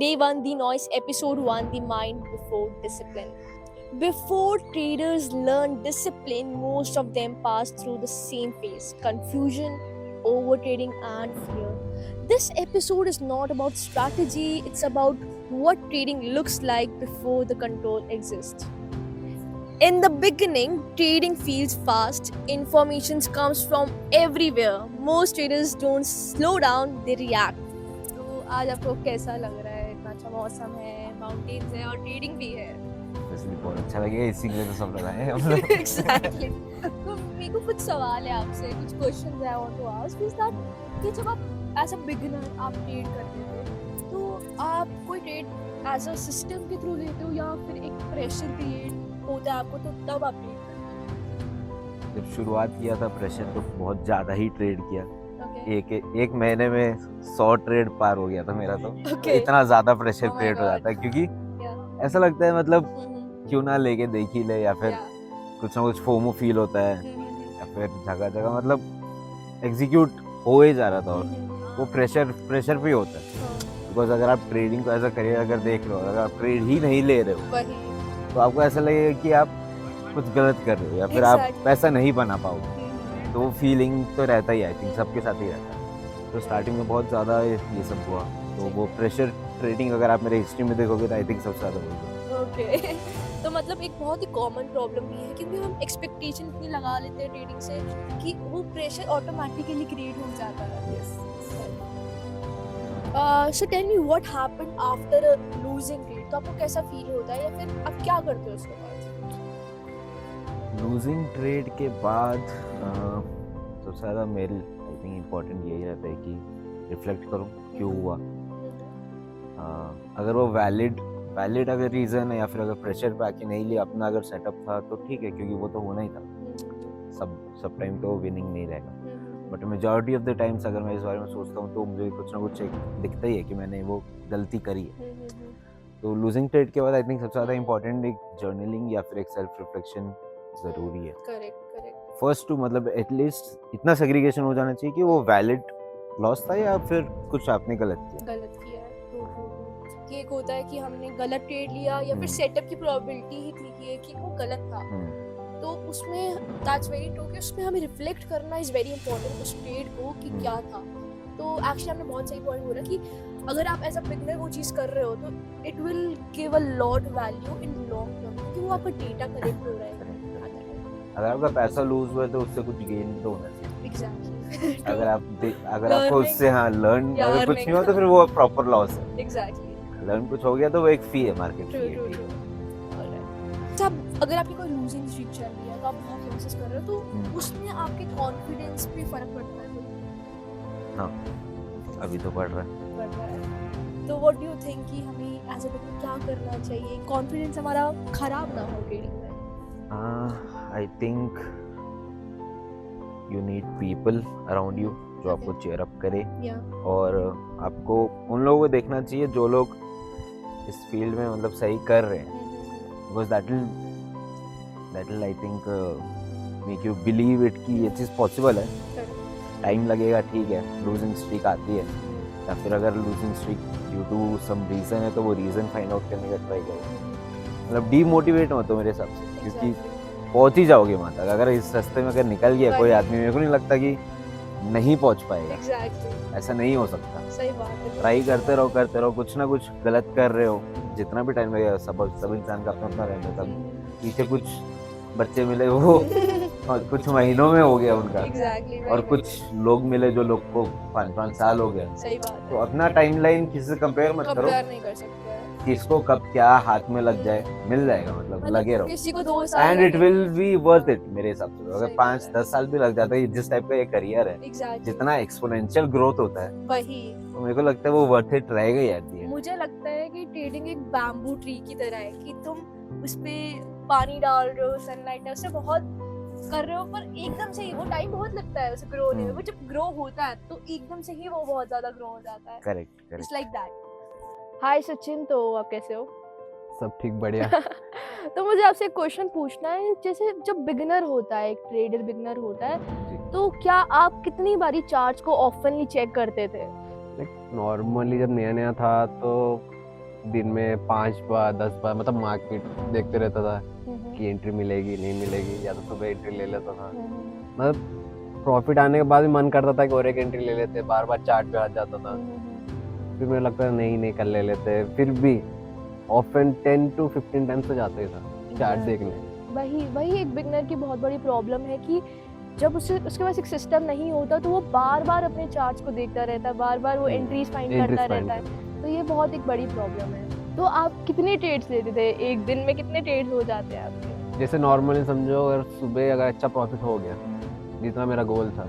Day 1, The Noise, Episode 1, The Mind Before Discipline. Before traders learn discipline, most of them pass through the same phase: confusion, overtrading, and fear. This episode is not about strategy, it's about what trading looks like before the control exists. In the beginning, trading feels fast, information comes from everywhere. Most traders don't slow down, they react. तो आज आपको कैसा लग रहा है? इतना अच्छा मौसम है, माउंटेन्स है और ट्रेडिंग भी है. इसलिए बहुत अच्छा लगेगा, इसीलिए तो सब लगाए हैं हम लोग। Exactly. तो मेरे को कुछ सवाल है आपसे, कुछ क्वेश्चंस है I want to ask is that कि जब आप एज अ बिगिनर आप ट्रेड करते थे तो आप कोई ट्रेड एज अ सिस्टम के थ्रू लेते हो या फिर एक प्रेशर क्रिएट होता है आपको तो तब आप ट्रेड करते जब शुरुआत किया था प्रेशर तो बहुत ज़्यादा ही ट्रेड किया। हो? Okay. एक महीने में 100 ट्रेड पार हो गया था मेरा तो। Okay. इतना ज़्यादा प्रेशर Oh my क्रिएट हो God. जाता है क्योंकि Yeah. ऐसा लगता है मतलब Mhm. क्यों ना लेके देख ही ले, या फिर Yeah. कुछ ना कुछ फोमो फील होता है, Mhm. या फिर जगह जगह मतलब एग्जीक्यूट हो ही जा रहा था और Mhm. वो प्रेशर भी होता है। हाँ, बिकॉज अगर आप ट्रेडिंग को एज अ करियर अगर देख रहे हो, अगर आप ट्रेड ही नहीं ले रहे हो वही. तो आपको ऐसा लगेगा कि आप कुछ गलत कर रहे हो या फिर आप Exactly. पैसा नहीं बना पाओगे। Mhm. तो वो फीलिंग तो रहता ही, आई थिंक सबके साथ ही रहता है। तो स्टार्टिंग में बहुत ज़्यादा ये सब हुआ, तो वो प्रेशर ट्रेडिंग अगर आप मेरे हिस्ट्री में देखोगे तो आई थिंक सबसे ज़्यादा होगी। ओके. तो मतलब एक बहुत ही कॉमन प्रॉब्लम भी है क्योंकि हम एक्सपेक्टेशन इतनी लगा लेते हैं ट्रेडिंग से कि वो प्रेशर ऑटोमेटिकली क्रिएट हो जाता है. So tell me what happened after losing trade. तो आपको कैसा फील होता है या फिर आप क्या करते हो उसके बाद? लूजिंग ट्रेड के बाद सबसे ज़्यादा मेरे आई थिंक इम्पोर्टेंट यही रहता है कि रिफ्लेक्ट करूँ क्यों हुआ। अगर वो वैलिड अगर रीज़न है या फिर अगर प्रेशर पे आके नहीं लिया, अपना अगर सेटअप था तो ठीक है, क्योंकि वो तो होना ही था। सब टाइम तो विनिंग नहीं रहेगा, but majority of the times अगर मैं इस बारे में सोचता हूँ तो मुझे कुछ ना कुछ एक दिखता ही है कि मैंने वो गलती करी है। तो लूजिंग ट्रेड के बाद आई थिंक सबसे ज़्यादा इंपॉर्टेंट एक जर्नलिंग या फिर एक सेल्फ रिफ्लेक्शन ज़रूरी है। करेक्ट. फर्स्ट टू मतलब एटलीस्ट इतना सेग्रीगेशन हो जाना चाहिए कि वो वैलिड लॉस था या फिर कुछ आपने गलत किया। गलत किया है. ट्रू. कि एक होता है कि हमने गलत ट्रेड लिया या फिर सेटअप की प्रोबेबिलिटी ही थी कि वो गलत था. तो उसमें दैट्स वेरी ट्रू कि उसमें हमें रिफ्लेक्ट करना इज वेरी इंपॉर्टेंट उस ट्रेड को कि क्या था. तो एक्चुअली आपने बहुत सही पॉइंट बोला कि अगर आप एज अ बिगिनर वो चीज़ कर रहे हो तो it will give a lot value in long term क्योंकि वो आपका डेटा कलेक्ट हो रहा है. अगर आपका पैसा लूज हुआ है तो उससे कुछ गेन तो होना चाहिए। एग्जैक्टली. अगर आपको उससे लर्न या अगर कुछ earning. नहीं हुआ तो फिर वो प्रॉपर लॉस है। एग्जैक्टली. लर्न कुछ हो गया तो वो एक फी है, मार्केट ट्रू. फी। तो अगर आपकी कोई लूजिंग स्ट्रीक चल रही है तो आप बहुत कोशिश कर रहे हो तो उसमें आपके कॉन्फिडेंस पे फर्क पड़ता है. हाँ, अभी तो पड़ रहा है। पड़ता है. तो व्हाट डू यू थिंक कि हमें एज अ बिगिनर क्या करना चाहिए कॉन्फिडेंस हमारा खराब ना हो ट्रेडिंग में? I think you need people around you जो आपको चेयर अप करे, या और आपको उन लोगों को देखना चाहिए जो लोग इस फील्ड में मतलब सही कर रहे हैं, because that will I think make you believe it कि ये चीज़ पॉसिबल है। टाइम लगेगा, ठीक है, लूजिंग स्ट्रीक आती है, या फिर अगर losing streak due to some reason है तो वो रीज़न फाइंड आउट करने का ट्राई करो। मतलब डीमोटिवेट मत हो मेरे हिसाब से, क्योंकि पहुंच ही जाओगे वहाँ तक। अगर इस रास्ते में अगर निकल गया कोई आदमी, मेरे को नहीं लगता कि नहीं पहुंच पाएगा। एग्जैक्टली. ऐसा नहीं हो सकता। सही बात है. ट्राई करते रहो, कुछ ना कुछ गलत कर रहे हो, जितना भी टाइम लगेगा। सब इंसान का अपना रहता है। तब पीछे कुछ बच्चे मिले वो और कुछ महीनों में हो गया उनका, एग्जैक्टली. और कुछ लोग मिले जो लोग को 5-5 साल हो गए। सही बात तो है. अपना टाइमलाइन किसी से कंपेयर मत करो, कंपेयर नहीं कर सकते. किसको कब क्या हाथ में लग जाए, मिल जाएगा, मतलब लगे रहो, किसी को 2 साल and it will be worth it मेरे हिसाब से। अगर सही बात 5-10 साल भी लग जाता है, जिस टाइप का ये करियर है, एग्जैक्टली. जितना एक्सपोनेंशियल ग्रोथ होता है, वही तो मेरे को लगता है वो वर्थ इट रहेगा ही एट द एंड। मुझे लगता है कि ट्रेडिंग एक बैम्बू ट्री की तरह है कि तुम उस पे पानी डाल रहे हो, सनलाइट है, उससे बहुत कर रहे हो, पर एकदम से ही वो टाइम बहुत लगता है उसे ग्रो होने में। वो जब ग्रो होता है तो एकदम से ही वो बहुत ज्यादा ग्रो हो जाता है. Correct. It's like that. Hi Sachin, तो आप कैसे हो? सब ठीक, बढ़िया। तो मुझे आपसे एक क्वेश्चन पूछना है, जैसे जब बिगिनर होता है, एक ट्रेडर बिगिनर होता है, तो क्या आप कितनी बारी चार्ट्स को ऑफनली चेक करते थे? नॉर्मली जब नया नया था तो दिन में 5 बार 10 बार मतलब मार्केट देखते रहता था कि एंट्री मिलेगी नहीं मिलेगी, या तो सुबह एंट्री ले लेता था। मतलब प्रॉफिट आने के बाद भी मन करता था कि और एक एंट्री ले लेते, बार बार चार्ट पे आ जाता था। फिर मुझे लगता है नहीं कल ले लेते, फिर भी ऑफन 10 to 15 टाइम्स तो जाते ही था चार्ट देखने। वही एक बिगनर की बहुत बड़ी प्रॉब्लम है कि जब उसके पास एक सिस्टम नहीं होता तो वो बार बार अपने चार्ट्स को देखता रहता है, बार बार वो एंट्रीज फाइंड करता रहता है, तो ये बहुत एक बड़ी प्रॉब्लम है। तो आप कितने ट्रेड्स लेते थे एक दिन में, कितने ट्रेड्स हो जाते हैं आपके? जैसे नॉर्मली समझो, अगर सुबह अगर अच्छा प्रॉफिट हो गया जितना मेरा गोल था,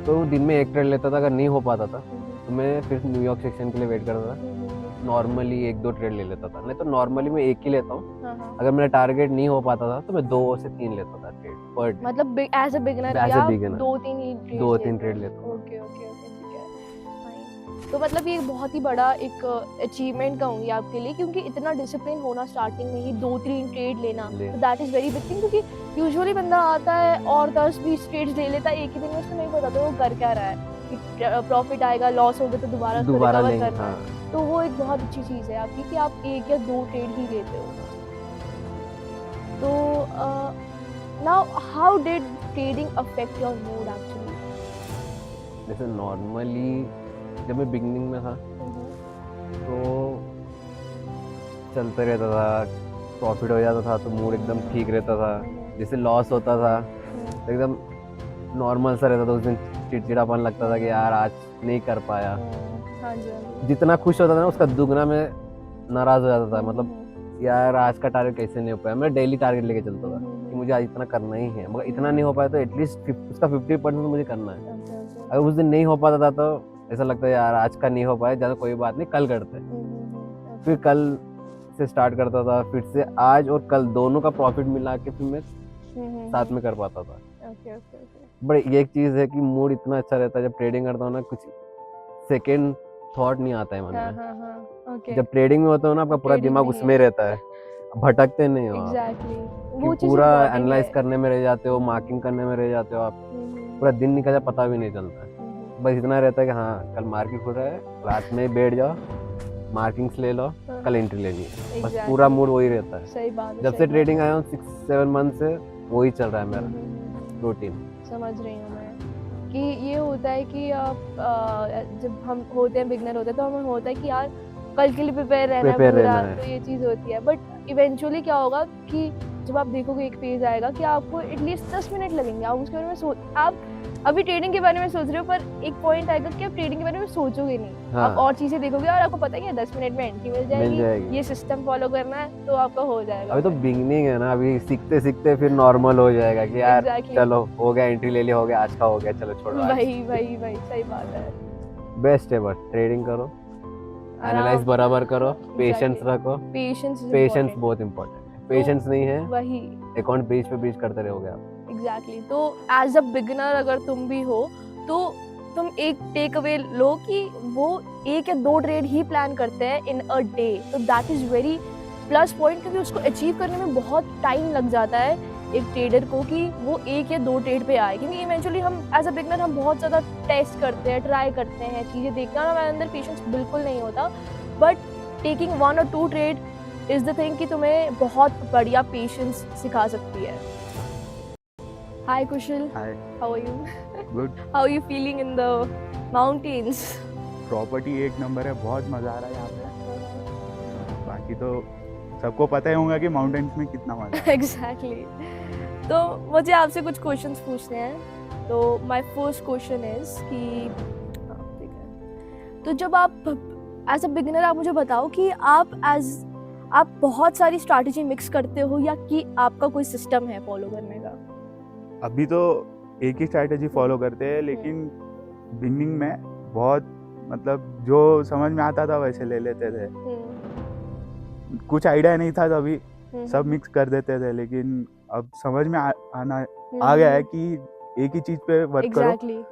तो दिन में एक ट्रेड लेता था। अगर नहीं हो पाता था तो मैं फिर न्यूयॉर्क सेक्शन के लिए वेट करता था। नॉर्मली 1-2 ट्रेड ले लेता था, नहीं तो नॉर्मली मैं एक ही लेता हूँ। अगर मेरा टारगेट नहीं हो पाता था तो मैं 2 से 3 लेता था ट्रेड पर डे। मतलब as a beginner As a आप beginner, 2-3 ट्रेड लेता हूँ। ओके ठीक है, फाइन। तो मतलब ये बहुत ही बड़ा एक अचीवमेंट कहूँगी आपके लिए, क्योंकि इतना डिसिप्लिन होना स्टार्टिंग में ही 2-3 ट्रेड लेना, तो that is very big thing. क्योंकि यूजुअली बंदा आता है और 10-20 ट्रेड्स ले लेता है एक ही दिन में, उसको नहीं पता तो वो कर क्या रहा है, प्रॉफिट आएगा, लॉस हो गया तो दोबारा उसको रिकवर करना है। तो वो एक बहुत अच्छी चीज़ है आपकी कि आप 1 या 2 ट्रेड ही लेते हो। तो now how did trading affect your mood actually? जैसे नॉर्मली जब मैं बिगनिंग में था तो चलते रहता था, प्रॉफिट हो जाता था तो मूड एकदम ठीक रहता था। जैसे लॉस होता था तो एकदम नॉर्मल सा रहता था, उस दिन चिड़चिड़ापन लगता था कि यार आज नहीं कर पाया। हाँ जी। जितना खुश होता था ना उसका दुगना मैं नाराज हो जाता था। मतलब यार आज का टारगेट कैसे नहीं हो पाया। मैं डेली टारगेट लेके चलता था कि मुझे आज इतना करना ही है, मगर इतना नहीं हो पाया तो एटलीस्ट उसका 50% तो मुझे करना है। अगर उस दिन नहीं हो पाता था तो ऐसा लगता है यार आज का नहीं हो पाया, ज़्यादा कोई बात नहीं, कल करते हैं। फिर कल से स्टार्ट करता था, फिर से आज और कल दोनों का प्रॉफिट मिला के फिर मैं साथ में कर पाता था। बट ये एक चीज़ है कि मूड इतना अच्छा रहता है जब ट्रेडिंग करता हूँ ना, कुछ सेकेंड थॉट नहीं आता है मन में। जब ट्रेडिंग में होता हो ना, आपका पूरा दिमाग उसमें रहता है, भटकते नहीं हो। वो चीज़ पूरा important एनालाइज है। करने में रह जाते हो, मार्किंग करने में रह जाते हो आप। पूरा दिन निकल जाए पता भी नहीं चलता है। बस इतना रहता है कि हाँ कल मार्केट खुल रहा है, रात में बैठ जाओ, मार्किंग्स ले लो, कल एंट्री लेनी है। बस पूरा मूड वही रहता है। सही बात है। जब से ट्रेडिंग आया हूँ 6-7 मंथ से वही चल रहा है मेरा रूटीन। समझ रही हूँ मैं कि ये होता है कि जब हम होते हैं बिगनर होते हैं तो हमें होता है कि यार कल के लिए प्रिपेयर रहना है पूरा, तो ये चीज़ होती है। बट इवेंचुअली क्या होगा कि जब आप देखोगे एक फेज आएगा कि आपको एटलीस्ट 10 मिनट लगेंगे, आप उसके बारे में आप अभी ट्रेडिंग के बारे में सोच रहे हो, पर एक पॉइंट आएगा कि आप ट्रेडिंग के बारे में सोचोगे नहीं। आप और चीजें देखोगे और आपको पता है 10 मिनट में एंट्री मिल जाएगी, ये सिस्टम फॉलो करना है तो आपका हो जाएगा। अभी तो बिगिनिंग है ना, अभी सीखते सीखते फिर नॉर्मल हो जाएगा कि यार चलो हो गया, एंट्री ले लिया, हो गया, आज का हो गया, चलो छोड़ो। वही सही बात है। बेस्ट है, बस ट्रेडिंग करो, एनालाइज बराबर करो, पेशेंस रखो। पेशेंस बहुत इंपॉर्टेंट है। पेशेंस नहीं है वही अकाउंट ब्रीच करते रहोगे आप। एग्जैक्टली। तो एज अ बिगिनर अगर तुम भी हो तो तुम एक टेक अवे लो कि वो 1 या 2 ट्रेड ही प्लान करते हैं इन अ डे, तो that is very plus point, क्योंकि उसको अचीव करने में बहुत टाइम लग जाता है एक ट्रेडर को कि वो 1 या 2 ट्रेड पे आए। क्योंकि इवेंचुअली हम एज अ बिगिनर हम बहुत ज़्यादा टेस्ट करते हैं, ट्राई करते हैं, चीज़ें देखते हैं, हमारे अंदर पेशेंस बिल्कुल नहीं होता। बट टेकिंग 1 और 2 ट्रेड इज द थिंग कि तुम्हें बहुत बढ़िया पेशेंस सिखा सकती है। Hi Kushal. Hi. How are you? Good. How are you feeling in the mountains? Property एक नंबर है, बहुत मज़ा आ रहा है यहाँ पे। बाकी तो सबको पता ही होगा कि माउंटेन्स में कितना मज़ा है। Exactly. तो मुझे आपसे कुछ क्वेश्चंस पूछने हैं। तो माय फर्स्ट क्वेश्चन इज कि तो जब आप एज अ बिगिनर आप मुझे बताओ कि आप बहुत सारी स्ट्रैटेजी मिक्स करते हो या कि आपका कोई सिस्टम है फॉलो करने का? अभी तो एक ही स्ट्रैटेजी फॉलो करते हैं, लेकिन बिगिनिंग में बहुत मतलब जो समझ में आता था वैसे ले लेते थे। कुछ आइडिया नहीं था तभी, सब मिक्स कर देते थे, लेकिन अब समझ में आ गया है कि एक ही चीज पे वर्क करो।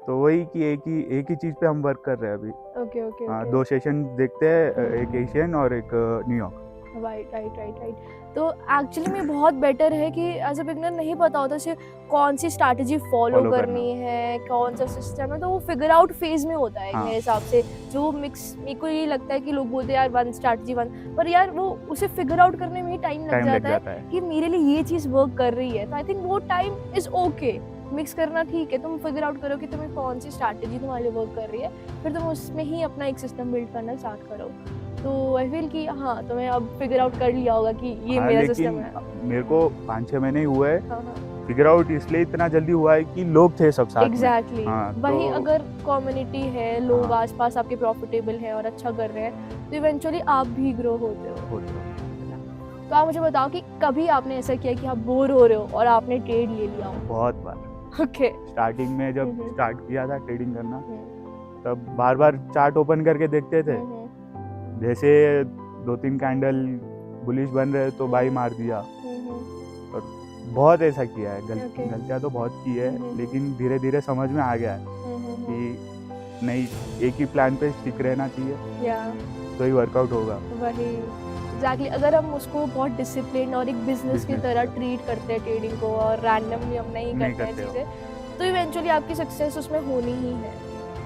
तो वही कि एक ही चीज पे हम वर्क कर रहे हैं अभी। ओके। हाँ, 2 सेशन देखते हैं, एक एशियन और एक न्यूयॉर्क। राइट। तो एक्चुअली में बहुत बेटर है कि एज अ बिगनर नहीं पता होता से कौन सी स्ट्रैटेजी फॉलो Follow करनी है, कौन सा सिस्टम है, तो वो फिगर आउट फेज में होता है हाँ। मेरे हिसाब से। जो मिक्स, मेरे को ये लगता है कि लोग बोलते हैं यार वन स्ट्रैटेजी वन, पर यार वो उसे फिगर आउट करने में ही टाइम लग टाइम लग जाता है जाता है। कि मेरे लिए ये चीज़ वर्क कर रही है। तो आई थिंक वो टाइम इज ओके, मिक्स करना ठीक है। तुम फिगर आउट करो कि तुम्हें कौन सी स्ट्रैटेजी तुम्हारे लिए वर्क कर रही है, फिर तुम उसमें ही अपना एक सिस्टम बिल्ड करना स्टार्ट करो। तो आई फील कि हाँ, तुम्हें अब फिगर आउट कर लिया होगा कि ये हाँ, मेरा लेकिन सिस्टम है। मेरे को 5-6 महीने ही हुए हैं। हाँ, फिगर आउट इसलिए इतना जल्दी हुआ है कि लोग थे सब साथ में। एग्जैक्टली। हाँ, वही तो अगर कम्युनिटी है, लोग हाँ। आसपास आपके प्रॉफिटेबल हैं और अच्छा कर रहे हैं, तो इवेंचुअली आप भी ग्रो होते हो। तो आप मुझे बताओ कि कभी आपने ऐसा किया कि आप बोर हो रहे हो और आपने ट्रेड ले लिया हो? बहुत बार ओके। स्टार्टिंग में जब हम्म। स्टार्ट किया था ट्रेडिंग करना, हम्म, तब बार बार चार्ट ओपन करके देखते थे। हम्म, जैसे 2-3 कैंडल बुलिश बन रहे तो बाई मार दिया। हम्म, बहुत ऐसा किया है, Okay. गलतियाँ तो बहुत की है, हम्म। लेकिन धीरे धीरे समझ में आ गया है हम्म, कि नहीं, एक ही प्लान पे स्टिक रहना चाहिए या तो ही वर्कआउट होगा। वही एग्जैक्टली। अगर हम उसको बहुत डिसिप्लिन और एक बिजनेस की Business तरह ट्रीट करते हैं ट्रेडिंग को, और रैंडमली हम नहीं नहीं करते हैं करते हो। चीज़ें, तो इवेंचुअली आपकी सक्सेस उसमें होनी ही है।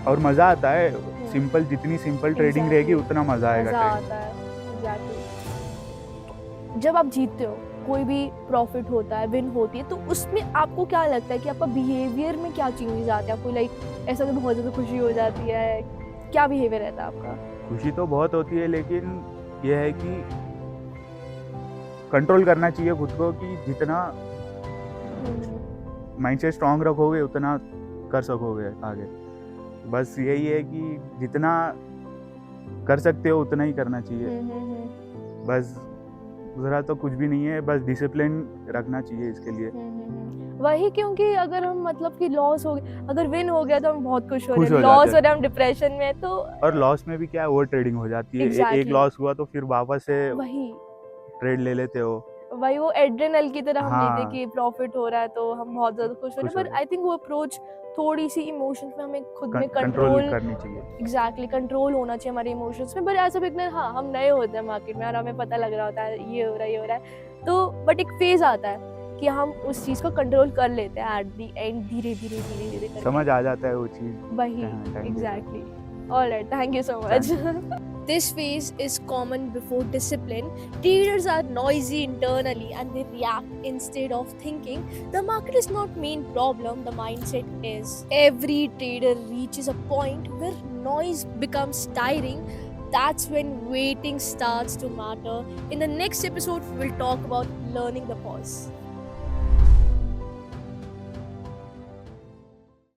और मज़ा आता है। सिंपल, जितनी सिंपल ट्रेडिंग रहेगी Exactly. उतना मज़ा आएगा मज़ा ट्रेडिंग। आता है। एग्जैक्टली। जब आप जीतते हो, कोई भी प्रॉफिट होता है, विन होती है, तो उसमें आपको क्या लगता है कि आपका बिहेवियर में क्या चेंजेस आते हैं? आपको लाइक ऐसा तो बहुत ज़्यादा खुशी हो जाती है, क्या बिहेवियर रहता है आपका? खुशी तो बहुत होती है, लेकिन यह है कि कंट्रोल करना चाहिए खुद को कि जितना माइंड से स्ट्रांग रखोगे उतना कर सकोगे आगे। बस यही है कि जितना कर सकते हो उतना ही करना चाहिए। बस दूसरा तो कुछ भी नहीं है, बस डिसिप्लिन रखना चाहिए इसके लिए। वही, क्योंकि अगर हम मतलब कि लॉस हो गया, अगर विन हो गया तो हम बहुत खुश हो खुश रहे हैं, हो लॉस जाते हो हैं। रहा है हम डिप्रेशन में हैं, तो और लॉस में भी क्या है, ओवर ट्रेडिंग हो जाती है। एक Exactly. लॉस हुआ तो फिर वापस से वही ट्रेड ले लेते हो। वही वो एड्रेनल की तरह हम हाँ। लेते कि प्रॉफिट हो रहा है तो हम बहुत ज्यादा खुश हो रहे खुश हैं, हो पर रहे आई थिंक वो अप्रोच थोड़ी सी इमोशंस में हमें खुद में कंट्रोल कंट्रोल, करनी चाहिए। एग्जैक्टली कंट्रोल होना चाहिए हमारे इमोशंस में। पर एज अ बिगनर हाँ, हम नए होते हैं मार्केट में और हमें पता लग रहा होता है ये हो रहा है, ये हो रहा है, तो बट एक फेज आता है कि हम उस चीज को कंट्रोल कर लेते हैं एट द एंड, धीरे धीरे धीरे धीरे करके। समझ आ जाता है वो चीज़। वही हाँ, time देता है। Exactly. Alright, thank you so much. This phase is common before discipline. Traders are noisy internally and they react instead of thinking. The market is not main problem, the mindset is. Every trader reaches a point where noise becomes tiring. That's when waiting starts to matter. In the next episode, we'll talk about learning the pause.